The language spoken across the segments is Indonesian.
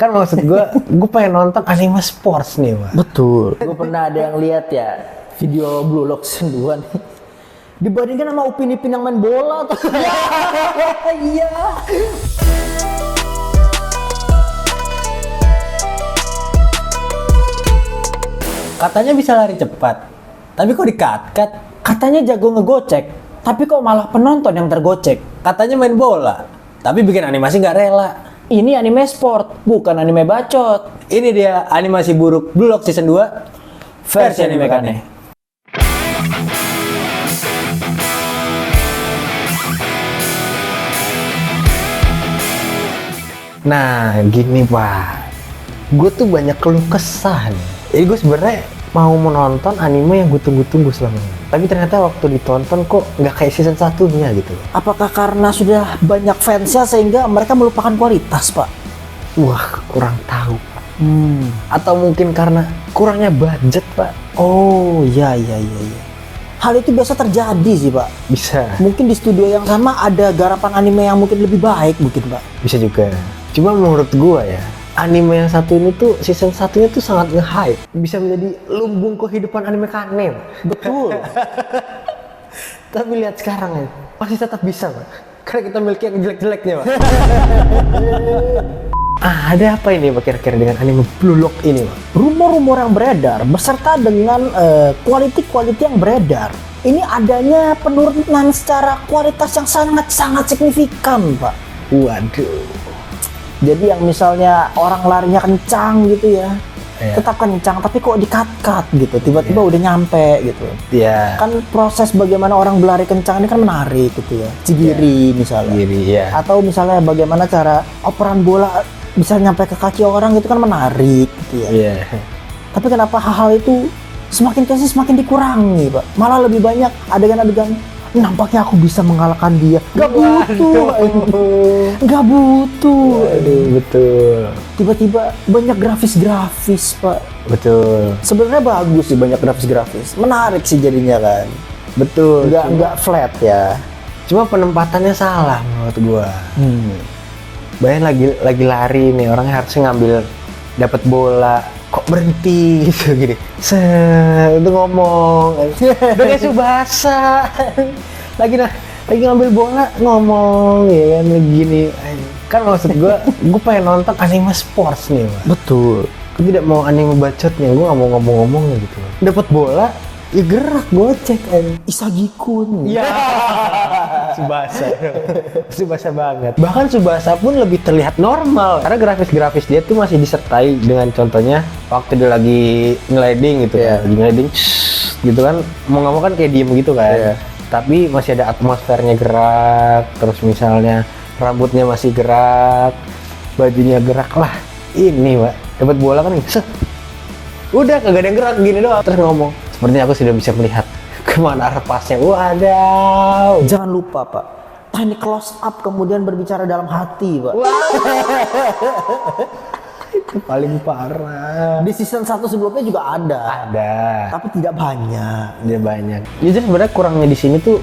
Kan maksud gue pengen nonton anime sports nih, Pak. Betul. Gue pernah ada yang lihat ya video Blue Lock senduan dibandingkan sama Upin Ipin yang main bola tuh. Iya. Katanya bisa lari cepat, tapi kok di-cut? Katanya jago ngegocek, tapi kok malah penonton yang tergocek. Katanya main bola, tapi bikin animasi nggak rela. Ini anime sport, bukan anime bacot. Ini dia animasi buruk Blue Lock Season 2 versi anime Kane. Nah, gini Pak, gue tuh banyak keluh kesah nih. Jadi gue sebenarnya mau menonton anime yang gue tunggu-tunggu selama ini. Tapi ternyata waktu ditonton kok nggak kayak season satunya gitu. Apakah karena sudah banyak fansnya sehingga mereka melupakan kualitas, Pak? Wah, kurang tahu Pak. Atau mungkin karena kurangnya budget Pak. Oh, iya. Hal itu biasa terjadi sih, Pak. Bisa. Mungkin di studio yang sama ada garapan anime yang mungkin lebih baik mungkin, Pak. Bisa juga. Cuma menurut gua ya, anime yang satu ini tuh season satunya tuh sangat nge-hype. Bisa menjadi lumbung kehidupan anime Kane. Betul. Tapi lihat sekarang ya, masih tetap bisa Pak. Karena kita miliki yang jelek-jeleknya Pak. Ada apa ini Pak kira-kira dengan anime Blue Lock ini Pak? Rumor-rumor yang beredar beserta dengan quality yang beredar. Ini adanya penurunan secara kualitas yang sangat-sangat signifikan, Pak. Waduh. Jadi yang misalnya orang larinya kencang gitu ya, tetap kencang, tapi kok di-cut gitu, tiba-tiba udah nyampe gitu. Iya. Kan proses bagaimana orang berlari kencang ini kan menarik gitu ya, cigiri misalnya. Atau misalnya bagaimana cara operan bola bisa nyampe ke kaki orang itu kan menarik gitu ya. Iya. Tapi kenapa hal-hal itu semakin kesini semakin dikurangi, Pak? Malah lebih banyak adegan-adegan nampaknya aku bisa mengalahkan dia. Gak butuh. Aduh, betul. Tiba-tiba banyak grafis-grafis, Pak. Betul. Sebenarnya bagus sih banyak grafis-grafis. Menarik sih jadinya kan. Betul. Nggak flat ya. Cuma penempatannya salah menurut gua. Bayangin lagi lari nih, orangnya harusnya ngambil dapat bola, kok berhenti gitu gini. Itu ngomong. Udah kayak Subasa. lagi ngambil bola ngomong ya kan begini. Kan maksud gua pengen nonton anime sports nih, Pak. Betul. Gue tidak mau anime bacotnya, gua nggak mau ngomong-ngomongnya gitu. Dapat bola, ya gerak gocek Isagikun. Ya. Subasa banget. Bahkan Subasa pun lebih terlihat normal karena grafis-grafis dia tuh masih disertai dengan contohnya waktu dia lagi ngeleding gitu kan, lagi ngeleding gitu kan, mau nggak mau kan kayak diem gitu kan. Tapi masih ada atmosfernya gerak, terus misalnya rambutnya masih gerak, bajunya gerak lah. Ini Pak, dapat bola kan set. Udah kagak ada yang gerak gini doang terus ngomong. Sepertinya aku sudah bisa melihat kemana arah pasnya. Waduh. Jangan lupa, Pak. Teknik close up kemudian berbicara dalam hati, Pak. Itu paling parah. Di season 1 sebelumnya juga ada. Tapi tidak banyak. Dia banyak. Jadi sebenarnya kurangnya di sini tuh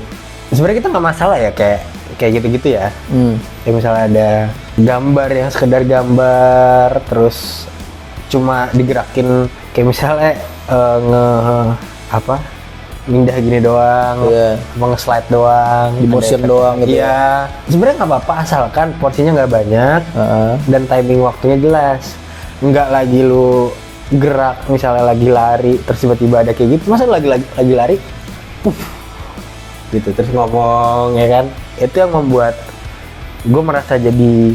sebenarnya kita nggak masalah ya kayak gitu-gitu ya. Kayak misalnya ada gambar yang sekedar gambar terus cuma digerakin kayak misalnya mindah gini doang, nge-slide doang, di motion doang gitu. Iya, sebenarnya nggak apa-apa asalkan porsinya nggak banyak dan timing waktunya jelas. Nggak lagi lu gerak misalnya lagi lari terus tiba-tiba ada kayak gitu, masa lagi lari, gitu terus ngomong ya kan, itu yang membuat gue merasa jadi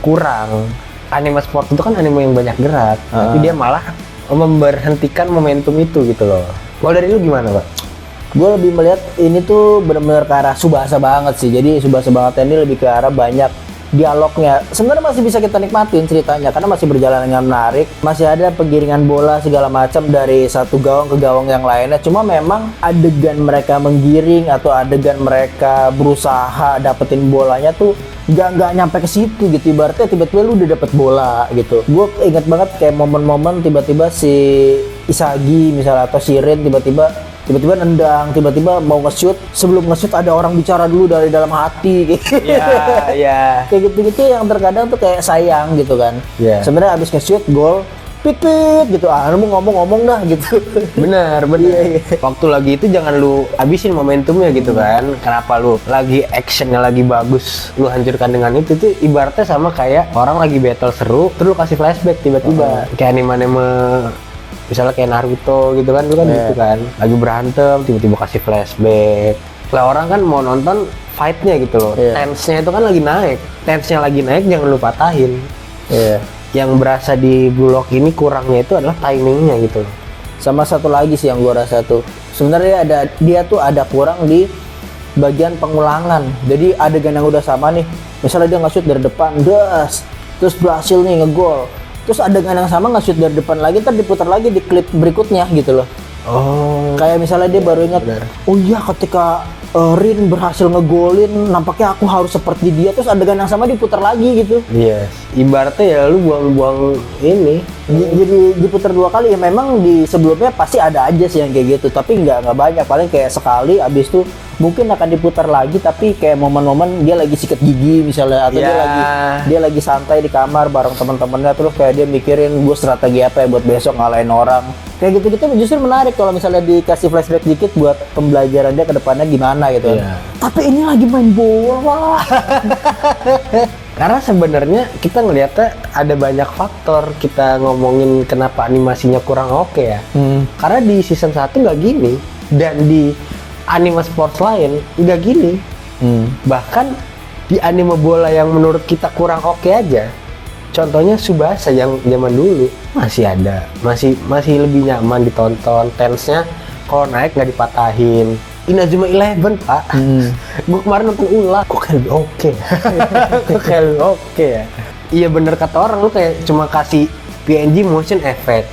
kurang. Anime sport itu kan anime yang banyak gerak, tapi dia malah memberhentikan momentum itu gitu loh. Kalau dari lu gimana, Pak? Gue lebih melihat ini tuh benar-benar ke arah Subasa banget sih. Jadi Subasa banget ini lebih ke arah banyak dialognya. Sebenarnya masih bisa kita nikmatin ceritanya karena masih berjalan dengan menarik. Masih ada penggiringan bola segala macam dari satu gawang ke gawang yang lainnya. Cuma memang adegan mereka menggiring atau adegan mereka berusaha dapetin bolanya tuh nggak nyampe ke situ gitu. Ibaratnya tiba-tiba lu udah dapet bola gitu. Gue ingat banget kayak momen-momen tiba-tiba si Isagi misalnya atau si Rin tiba-tiba tiba-tiba nendang, tiba-tiba mau nge-shoot, sebelum nge-shoot ada orang bicara dulu dari dalam hati gitu. Iya. Kayak gitu-gitu yang terkadang tuh kayak sayang gitu kan. Iya. Sebenarnya abis nge-shoot gol, pit gitu, lu ngomong-ngomong dah gitu. Bener. Iya. Waktu lagi itu jangan lu habisin momentumnya gitu kan. Kenapa lu lagi actionnya lagi bagus, lu hancurkan dengan itu ibaratnya sama kayak orang lagi battle seru, terus lu kasih flashback tiba-tiba. Kayak anime-anime misalnya kayak Naruto gitu kan, lu kan gitu kan. Lagi berantem, tiba-tiba kasih flashback. Lah orang kan mau nonton fight-nya gitu loh. Tense-nya itu kan lagi naik. Tense-nya lagi naik, jangan lu patahin. Yang berasa di Blue Lock ini kurangnya itu adalah timingnya gitu loh. Sama satu lagi sih yang gua rasa tuh, sebenarnya dia tuh ada kurang di bagian pengulangan. Jadi adegan yang udah sama nih, misalnya dia nge-shoot dari depan, terus berhasil nih ngegol. Terus adegan yang sama nge-shoot dari depan lagi, ntar diputar lagi di klip berikutnya gitu loh. Kayak misalnya dia baru ingat, oh iya ketika Rin berhasil ngegolin, nampaknya aku harus seperti dia. Terus adegan yang sama diputar lagi gitu. Yes, ibaratnya ya lu buang-buang ini. Jadi diputar 2 kali ya. Memang di sebelumnya pasti ada aja sih yang kayak gitu, tapi nggak banyak, paling kayak sekali. Abis itu mungkin akan diputar lagi, tapi kayak momen-momen dia lagi sikat gigi misalnya, atau dia lagi santai di kamar bareng teman-temannya, terus kayak dia mikirin gue strategi apa ya buat besok ngalahin orang. Kayak gitu-gitu justru menarik kalau misalnya dikasih flashback dikit buat pembelajaran dia ke depannya gimana gitu. Tapi ini lagi main bola. Karena sebenarnya kita ngelihatnya ada banyak faktor kita ngomongin kenapa animasinya kurang oke ya. Karena di season 1 nggak gini, dan di anime sports lain nggak gini. Bahkan di anime bola yang menurut kita kurang oke aja, contohnya Tsubasa yang zaman dulu masih ada, masih lebih nyaman ditonton. Tense-nya kalau naik nggak dipatahin. Inazuma 11 pak, gue kemarin nonton ulang, kok kayak lebih oke, ya. Iya bener kata orang, lu kayak cuma kasih PNG motion effect,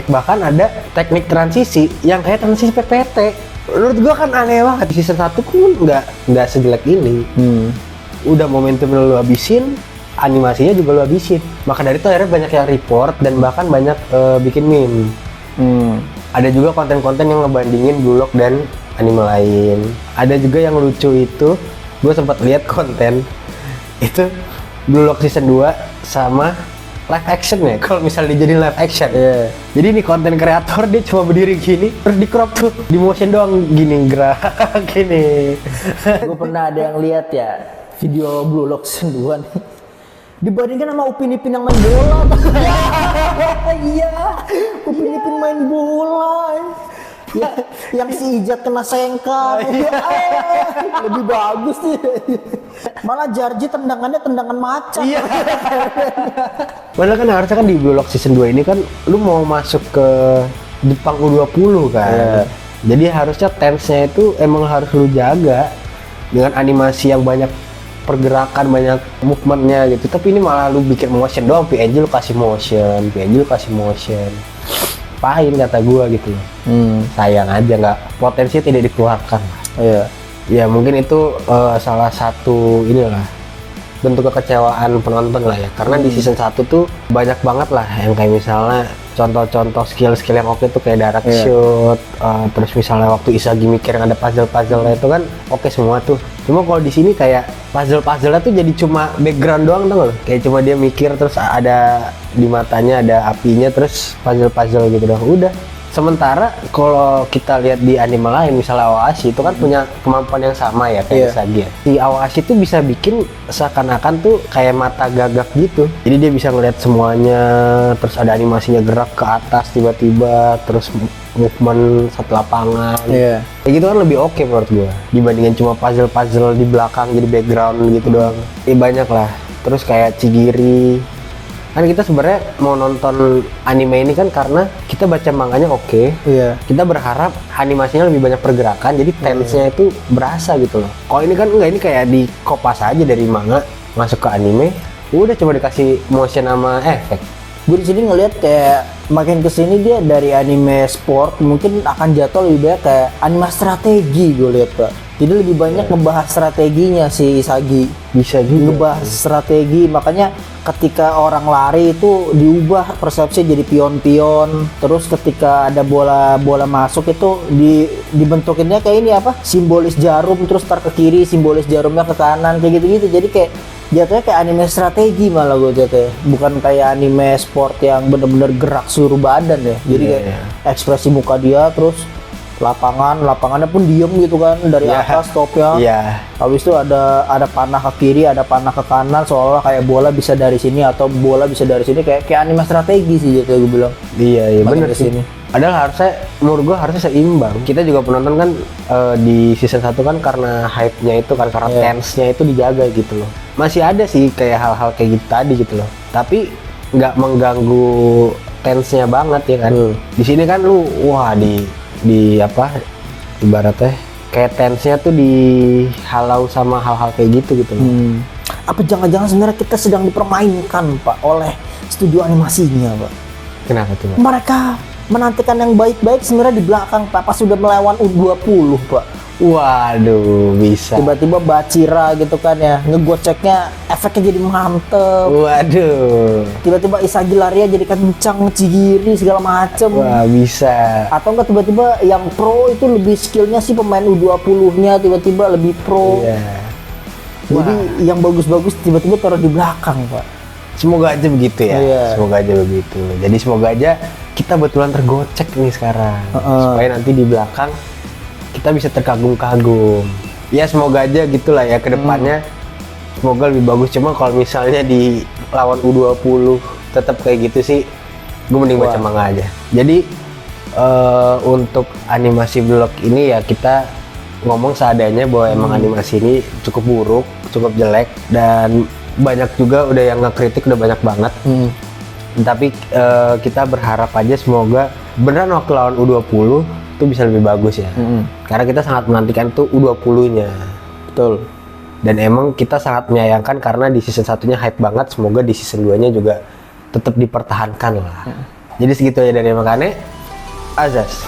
bahkan ada teknik transisi yang kayak transisi PPT. Menurut gue kan aneh banget. Di season 1 pun nggak sejelek ini. Udah momentum lu habisin, animasinya juga lu habisin. Maka dari itu akhirnya banyak yang report dan bahkan banyak bikin meme. Ada juga konten-konten yang ngebandingin Blue Lock dan anime lain. Ada juga yang lucu itu, gue sempat lihat konten itu Blue Lock season 2 sama live action ya. Kalau misalnya dijadiin live action, jadi ini konten kreator dia cuma berdiri gini, terus di crop tuh, di motion doang gini, gerak gini. Gue pernah ada yang lihat ya video Blue Lock season 2 nih, dibandingkan sama Upin Ipin yang main bola. Iya, Upin Ipin main bola. Ya, yang si Ijat kena sengkang. Lebih bagus nih. Malah Jarji tendangannya tendangan macan. Padahal kan harusnya kan di Blue Lock season 2 ini kan lu mau masuk ke Jepang U20 kan. Jadi harusnya tense-nya itu emang harus lu jaga dengan animasi yang banyak pergerakan, banyak movementnya gitu. Tapi ini malah lu bikin motion doang, PNG lu kasih motion. Pahin kata gua gitu loh. Sayang aja nggak, potensi tidak dikeluarkan. Ya mungkin itu salah satu inilah bentuk kekecewaan penonton lah ya. Karena di season 1 tuh banyak banget lah yang kayak misalnya contoh-contoh skill yang oke tuh kayak direct shoot, terus misalnya waktu Isagi mikir ada puzzle-nya itu kan oke semua tuh. Cuma kalau di sini kayak puzzle-nya tuh jadi cuma background doang tuh loh. Kayak cuma dia mikir terus ada di matanya ada apinya, terus puzzle gitu doang. Udah. Sementara kalau kita lihat di anime lain misalnya Aoashi itu kan punya kemampuan yang sama ya kayak Isagi ya. Si Aoashi itu bisa bikin seakan-akan tuh kayak mata gagap gitu. Jadi dia bisa ngeliat semuanya, terus ada animasinya gerak ke atas tiba-tiba, terus movement satu lapangan. Kayak gitu kan lebih oke menurut gua dibandingin cuma puzzle di belakang jadi background gitu doang. Banyak lah. Terus kayak Chigiri. Kan kita sebenarnya mau nonton anime ini kan karena kita baca manganya oke. Kita berharap animasinya lebih banyak pergerakan, jadi tense-nya itu berasa gitu loh. Kalau ini kan enggak, ini kayak di kopas aja dari manga masuk ke anime, udah cuma dikasih motion sama efek. Gue di sini ngelihat kayak makin kesini dia dari anime sport mungkin akan jatuh lebih banyak kayak anime strategi gue lihat Pak. Jadi lebih banyak ngebahas strateginya si Isagi. Bisa juga. Ngebahas strategi, makanya ketika orang lari itu diubah persepsi jadi pion-pion. Terus ketika ada bola masuk itu dibentukinnya kayak ini apa? Simbolis jarum, terus tar ke kiri, simbolis jarumnya ke kanan kayak gitu-gitu. Jadi kayak jatuhnya kayak anime strategi malah gue jatuhnya, bukan kayak anime sport yang bener-bener gerak seluruh badan ya. Jadi kayak ekspresi muka dia, terus lapangannya pun diem gitu kan dari atas topnya. Habis itu ada panah ke kiri, ada panah ke kanan, seolah kayak bola bisa dari sini atau bola bisa dari sini, kayak anime strategi sih jatuhnya gue bilang. Iya bener sih. Padahal harusnya menurut gua harusnya seimbang. Kita juga penonton kan di season 1 kan karena hype-nya itu kan, karena tense-nya itu dijaga gitu loh. Masih ada sih kayak hal-hal kayak gitu tadi gitu loh. Tapi nggak mengganggu tense-nya banget ya kan. Di sini kan lu wah di apa ibaratnya kayak tense-nya tuh dihalau sama hal-hal kayak gitu loh. Apa jangan-jangan sebenarnya kita sedang dipermainkan Pak oleh studio animasinya Pak? Kenapa tuh Pak? Mereka menantikan yang baik-baik sebenarnya di belakang Pak, pas sudah melawan U20 Pak. Waduh, bisa. Tiba-tiba Bachira gitu kan ya, ngegoceknya efeknya jadi mantep. Waduh. Tiba-tiba Isagi larinya jadi kencang, Chigiri segala macem. Wah, bisa. Atau enggak tiba-tiba yang pro itu lebih skillnya sih pemain U20-nya tiba-tiba lebih pro. Jadi yang bagus-bagus tiba-tiba taruh di belakang Pak. Semoga aja begitu ya. Semoga aja begitu. Jadi semoga aja kita betulan tergocek nih sekarang. Supaya nanti di belakang kita bisa terkagum-kagum. Ya semoga aja gitulah ya ke depannya. Semoga lebih bagus. Cuma kalau misalnya di lawan U20 tetap kayak gitu sih, gue mending baca manga aja. Jadi untuk animasi blog ini ya kita ngomong seadanya bahwa emang animasi ini cukup buruk, cukup jelek, dan banyak juga udah yang ngekritik udah banyak banget. Tapi kita berharap aja semoga beneran waktu lawan U20 itu bisa lebih bagus ya. Karena kita sangat menantikan tuh U20-nya. Betul. Dan emang kita sangat menyayangkan karena di season 1-nya hype banget, semoga di season 2-nya juga tetap dipertahankan lah. Jadi segitu aja dari Makane. Azas.